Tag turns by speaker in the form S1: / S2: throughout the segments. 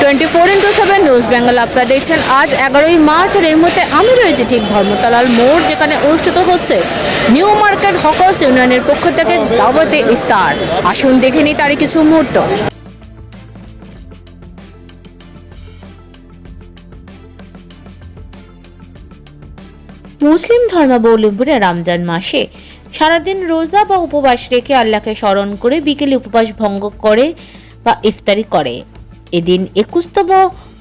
S1: 24x7 news Bengal আপনারা দেখছেন আজ 11ই মার্চ আর এই মুহূর্তে আমি রয়েছি ঠিক ধর্মতলার মোড় যেখানে অনুষ্ঠিত হচ্ছে নিউ মার্কেট হকার্স ইউনিয়নের পক্ষ থেকে দাওয়াতে ইফতার। আসুন দেখে নিই তারই কিছু মুহূর্ত। মুসলিম ধর্মাবলম্বীরা রমজান মাসে সারাদিন রোজা বা উপবাস রেখে আল্লাহকে স্মরণ করে বিকেলে উপবাস ভঙ্গ করে বা ইফতারি করে। এদিন 21তম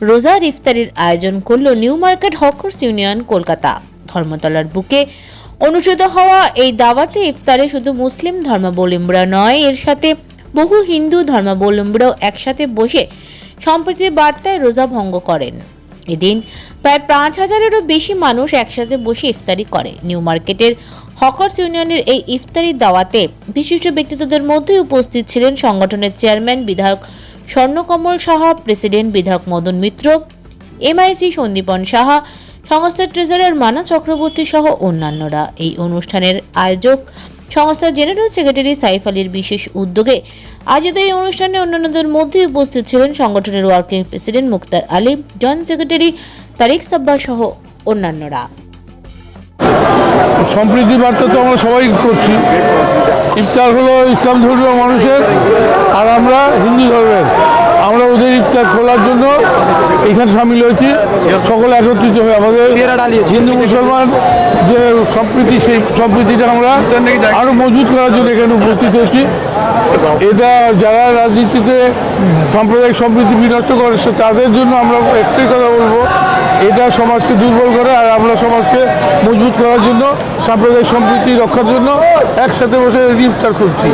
S1: রোজার ইফতারির আয়োজন করল new market hawkers union Kolkata. ধর্মতলার বুকে অনুষ্ঠিত হওয়া এই দাওয়াতে ইফতারে শুধু মুসলিম ধর্মাবলম্বীরা নয়, এর সাথে বহু হিন্দু ধর্মাবলম্বীরাও একসাথে বসে সম্প্রীতির বার্তায় রোজা ভঙ্গ করেন। এদিন প্রায় 5000-এরও বেশি মানুষ একসাথে বসে ইফতারি করে। নিউ মার্কেটের হকার্স ইউনিয়নের এই ইফতারি দাওয়াতে বিশিষ্ট ব্যক্তিত্বদের মধ্যে উপস্থিত ছিলেন সংগঠনের চেয়ারম্যান বিধায়ক স্বর্ণকমল সাহা, প্রেসিডেন্ট বিধায়ক মদন মিত্র, এমআইসি সন্দীপন সাহা, সংস্থার ট্রেজারার মানা চক্রবর্তী সহ অন্যান্যরা। এই অনুষ্ঠানের আয়োজক সংস্থার জেনারেল সেক্রেটারি সাইফ আলীর বিশেষ উদ্যোগে আয়োজিত এই অনুষ্ঠানে অন্যান্যদের মধ্যে উপস্থিত ছিলেন সংগঠনের ওয়ার্কিং প্রেসিডেন্ট মুক্তার আলী, জয়েন্ট সেক্রেটারি তারিক সাব্বা সহ অন্যান্যরা।
S2: সম্প্রীতি বার্তা তো আমরা সবাই করছি। ইফতার হলো ইসলাম ধর্মীয় মানুষের, আর আমরা হিন্দু ধর্মের। আমরা ওদের ইফতার খোলার জন্য এখানে সামিল হয়েছি। সকলে একত্রিত হয়ে আমাদের হিন্দু মুসলমান যে সম্প্রীতি, সেই সম্প্রীতিটা আমরা আরও মজবুত করার জন্য এখানে উপস্থিত হয়েছি। এটা যারা রাজনীতিতে সাম্প্রদায়িক সম্প্রীতি বিনষ্ট করে তাদের জন্য আমরা একটাই কথা বলবো, এটা সমাজকে দুর্বল করে। আর আমরা সমাজকে মজবুত করার জন্য, সাম্প্রদায়িক সম্প্রীতি রক্ষার জন্য একসাথে বসে ইফতার করছি।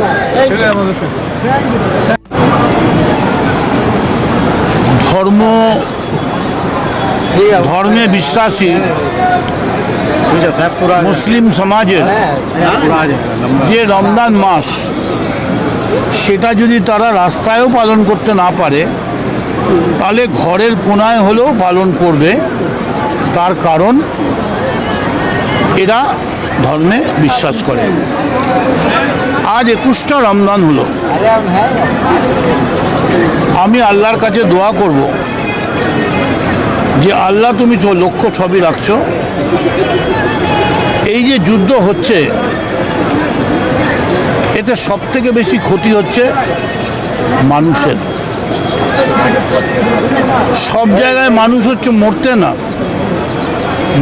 S3: ধর্মে বিশ্বাসী মুসলিম সমাজের যে রমজান মাস, সেটা যদি তারা রাস্তায়ও পালন করতে না পারে তাহলে ঘরের কোনায় হলেও পালন করবে। তার কারণ এরা ধর্মে বিশ্বাস করে। আজ 21টা রমজান হলো। আমি আল্লাহর কাছে দোয়া করব যে আল্লাহ তুমি লক্ষ্য ছবি রাখছো। এই যে যুদ্ধ হচ্ছে, এতে সব থেকে বেশি ক্ষতি হচ্ছে মানুষের। সব জায়গায় মানুষ হচ্ছে মরতে না,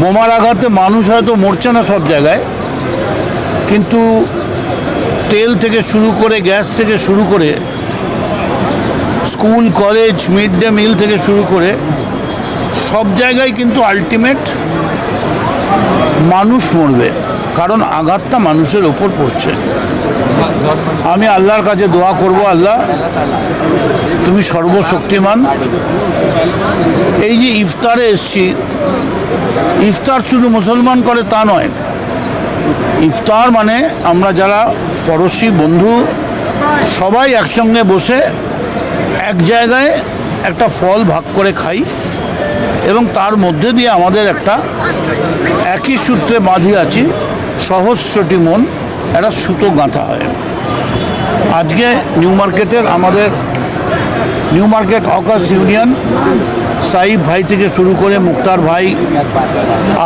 S3: বোমার আঘাতে মানুষ হয়তো মরছে না সব জায়গায়, কিন্তু তেল থেকে শুরু করে, গ্যাস থেকে শুরু করে, school college, mid day meal থেকে শুরু করে সব জায়গায় কিন্তু আলটিমেট মানুষ মরবে, কারণ আঘাতটা মানুষের ওপর পড়ছে। আমি আল্লাহর কাছে দোয়া করব, আল্লাহ তুমি সর্বশক্তিমান। এই যে ইফতারে এসছি, ইফতার শুধু মুসলমান করে তা নয়। ইফতার মানে আমরা যারা পড়োশি, বন্ধু, সবাই একসঙ্গে বসে এক জায়গায় একটা ফল ভাগ করে খাই, এবং তার মধ্যে দিয়ে আমাদের একটা একই সূত্রে বাঁধি আছি, সহস্রটি মন, একটা সুতো গাঁথা হয়। আজকে নিউ মার্কেটের আমাদের new market hawkers union, Saif ভাই থেকে শুরু করে মুক্তার ভাই,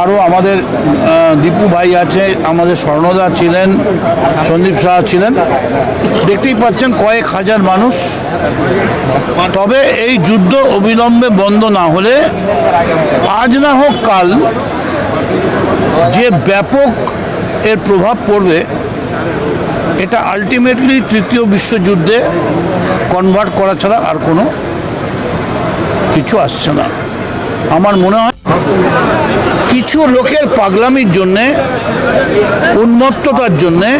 S3: আরও আমাদের দীপু ভাই আছে, আমাদের স্বর্ণদা ছিলেন, সন্দীপ সাহা ছিলেন, দেখতেই পাচ্ছেন কয়েক হাজার মানুষ। তবে এই যুদ্ধ অবিলম্বে বন্ধ না হলে আজ না হোক কাল যে ব্যাপক এর প্রভাব পড়বে, এটা আলটিমেটলি তৃতীয় বিশ্বযুদ্ধে কনভার্ট করা ছাড়া আর কোনো কিছু আসছে না। আমার মনে হয় কিছু লোকের পাগলামির জন্যে, উন্মত্ততার জন্যে,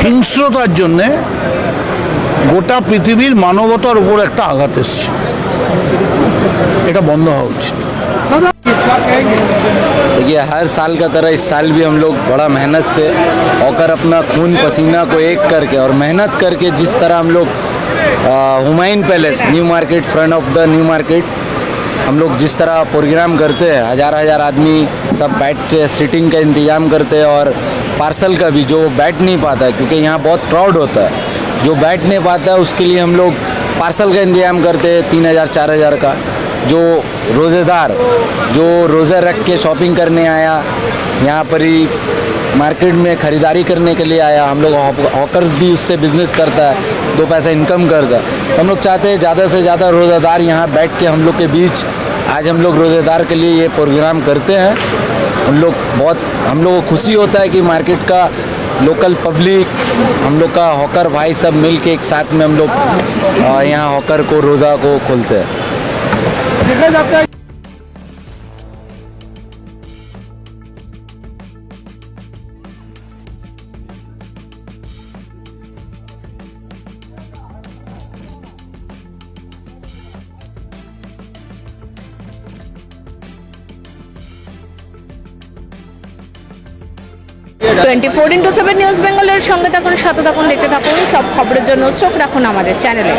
S3: হিংস্রতার জন্যে গোটা পৃথিবীর মানবতার উপর একটা আঘাত এসছে। এটা বন্ধ হওয়া উচিত।
S4: देखिए, हर साल का तरह इस साल भी हम लोग बड़ा मेहनत से होकर अपना खून पसीना को एक करके और मेहनत करके जिस तरह हम लोग Humayun palace, new market, front of the new market, हम लोग जिस तरह प्रोग्राम करते हैं, हजार आदमी सब बैठ के सिटिंग का इंतज़ाम करते हैं, और पार्सल का भी जो बैठ नहीं पाता है, क्योंकि यहाँ बहुत क्राउड होता है, जो बैठ नहीं पाता है उसके लिए हम लोग पार्सल का इंतजाम करते हैं 3,000 4,000 का। जो रोज़ेदार जो रोज़ा रख के शॉपिंग करने आया, यहाँ पर ही मार्केट में ख़रीदारी करने के लिए आया, हम लोग हॉकर भी उससे बिज़नेस करता है, 2 पैसा इनकम करता है। हम लोग चाहते हैं ज़्यादा से ज़्यादा रोज़ेदार यहाँ बैठ के हम लोग के बीच, आज हम लोग रोज़ेदार के लिए ये प्रोग्राम करते हैं। हम लोग को खुशी होता है कि मार्केट का लोकल पब्लिक, हम लोग का हॉकर भाई सब मिल के एक साथ में हम लोग यहाँ हॉकर को रोज़ा को खोलते हैं।
S2: देखा जाता है
S1: টোয়েন্টি4x7 নিউজ বেঙ্গলের সঙ্গে থাকুন, সাথে থাকুন, দেখতে থাকুন, সব খবরের জন্য চোখ রাখুন আমাদের চ্যানেলে।